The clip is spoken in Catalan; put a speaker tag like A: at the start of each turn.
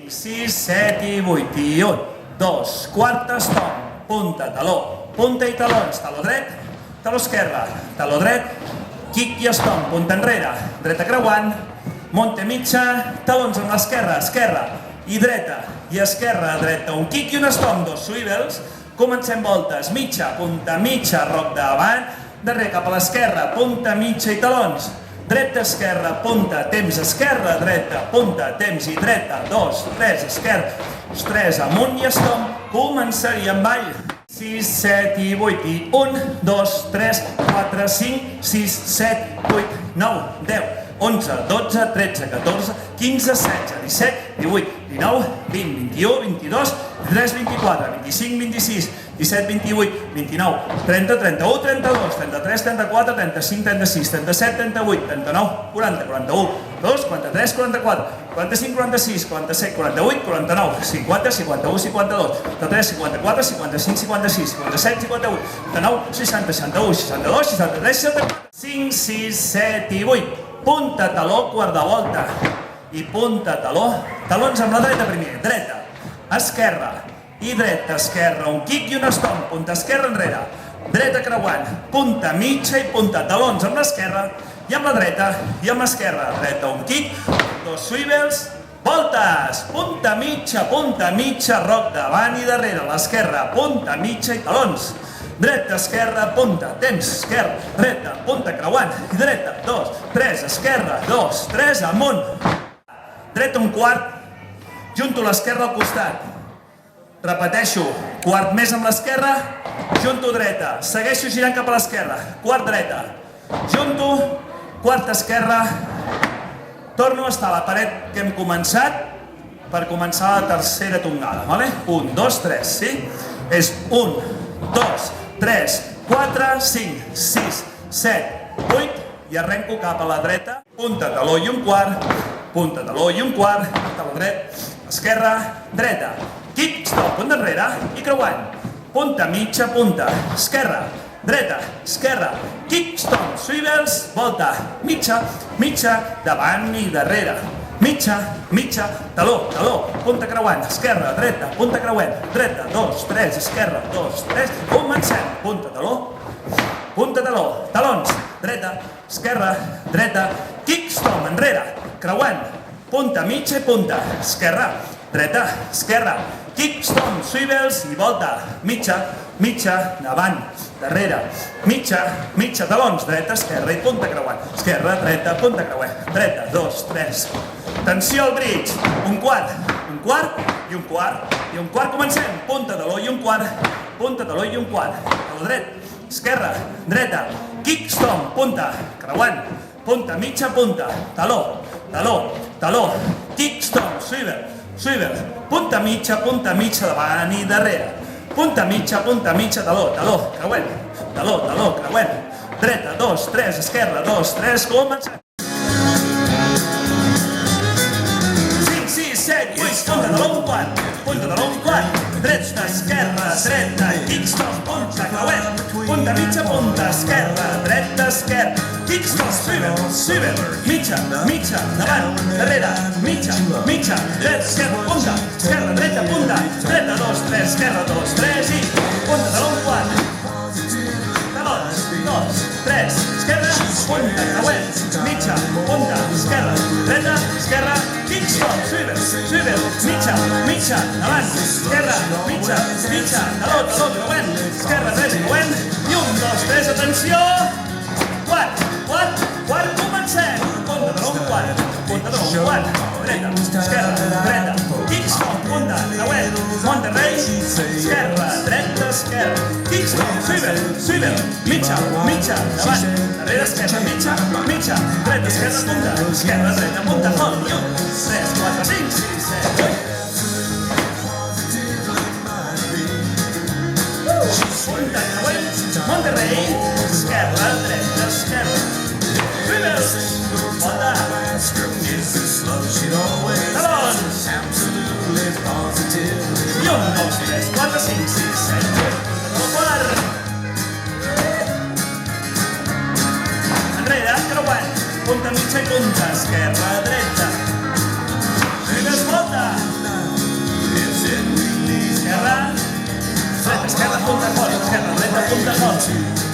A: 6, 7 i 8 i 1, 2, quart estomp, punta, taló, punta i talons, taló dret, taló esquerre, taló dret, quic i estomp, punta enrere, dreta creuant, monte mitja, talons amb l'esquerra, esquerra i dreta, dreta, un quic i un estomp, dos swivels, comencem voltes, mitja, roc davant, darrere cap a l'esquerra, punta, mitja i talons, dreta, esquerra, punta, temps, esquerra, dreta, punta, temps i dreta, 2, 3, esquerra, 3, amunt i estomp, començaríem ball. 6, 7 i 8 i 1, 2, 3, 4, 5, 6, 7, 8, 9, 10, 11, 12, 13, 14, 15, 16, 17, 18, 19, 20, 21, 22, 23, 24, 25, 26, 17, 28, 29, 30, 31, 32, 33, 34, 35, 36, 37, 38, 39, 40, 41, 42, 43, 44, 45, 46, 47, 48, 49, 50, 51, 52, 53, 54, 55, 56, 57, 58, 59, 60, 61, 62, 63, 64, 5, 6, 7 i 8. Punta, taló, quart de volta. I punta, taló. Talons amb la dreta primer. Dreta, esquerra i dreta, esquerra. Un quic i un estomp. Punta esquerra enrere. Dreta creuant. Punta mitja i punta. Talons amb l'esquerra i amb la dreta i amb l'esquerra. Dreta, un quic. Dos swivels. Voltes. Punta mitja, roc davant i darrere. L'esquerra, punta mitja i talons. Dreta, esquerra, punta, temps, esquerra, dreta, punta, creuant, i dreta, 2, 3, esquerra, 2, 3, amunt. Dreta un quart, junto l'esquerra al costat. Repeteixo, quart més amb l'esquerra, junto dreta, segueixo girant cap a l'esquerra, quart dreta, junto, quart esquerra, torno a estar a la paret que hem començat per començar la tercera tongada, vale? 1, 2, 3, sí? És 1, 2, 3, 4, 5, 6, 7, 8 i arrenco cap a la dreta, punta, taló i un quart, punta, taló i un quart, taló dret, esquerra, dreta, quick, stop, punta enrere i creuant, punta, mitja, punta, esquerra, dreta, esquerra, quick, stop, swivels, volta, mitja, davant i darrere, mitja, taló, punta creuant, esquerra, dreta, punta creuant, dreta, 2, 3, esquerra, 2, 3, comencem, punta, taló, talons, dreta, esquerra, dreta, quick, stomp, enrere, creuant, punta, mitja i punta, esquerra, dreta, esquerra, quick, stomp, swivels i volta, mitja, davant, darrere, mitja, talons, dreta, esquerra i punta creuant, esquerra, dreta, punta creuant, dreta, 2, 3, tensió al bridge, un quart i un quart, comencem, punta, taló i un quart, taló dret, esquerra, dreta, kick, stomp, punta, creuant, punta, mitja, punta, taló, kick, stomp, swivel, punta mitja, davant i darrere, punta mitja, taló, creuant, dreta, 2, 3, esquerra, 2, 3, comencem. 5, 6, 7, 8, punta de l'un quart, dreta, esquerra, dreta, kick, stomp, punta, creuant, punta mitja, punta, esquerra, dreta, kick, stomp, swivel, mitja, davant, darrere, mitja, dreta, esquerra, dreta, punta, dreta, 2, 3, esquerra, 2, 3 i punta de l'un quart, talons, 2, 3, esquerra, punta, creuant, mitja, punta, esquerra, dreta, esquerra, kick, stomp, swivel, mitja, davant, esquerra, mitja, taló, creuant, esquerra, dreta, creuant, i 1, 2, 3, atenció, quart, comencem, punta de l'un quart, dreta, esquerra, dreta, kick, stomp, punta, creuant, Monterrey, esquerra, dreta, kick, stomp, swivel, mitja, davant, darrere, esquerra, mitja, dreta, esquerra, dreta, punta, hold, 1, 3, 4, 5, 6, 7, 8. Punta, creuant, Monterrey, esquerra, dreta, swivel, volta, talons, i 1, 2, 3, 4, 5, 6, 7, 8, quart, enrere, creuant, punta mitja i punta, esquerra, dreta, swivels, volta, punta fora.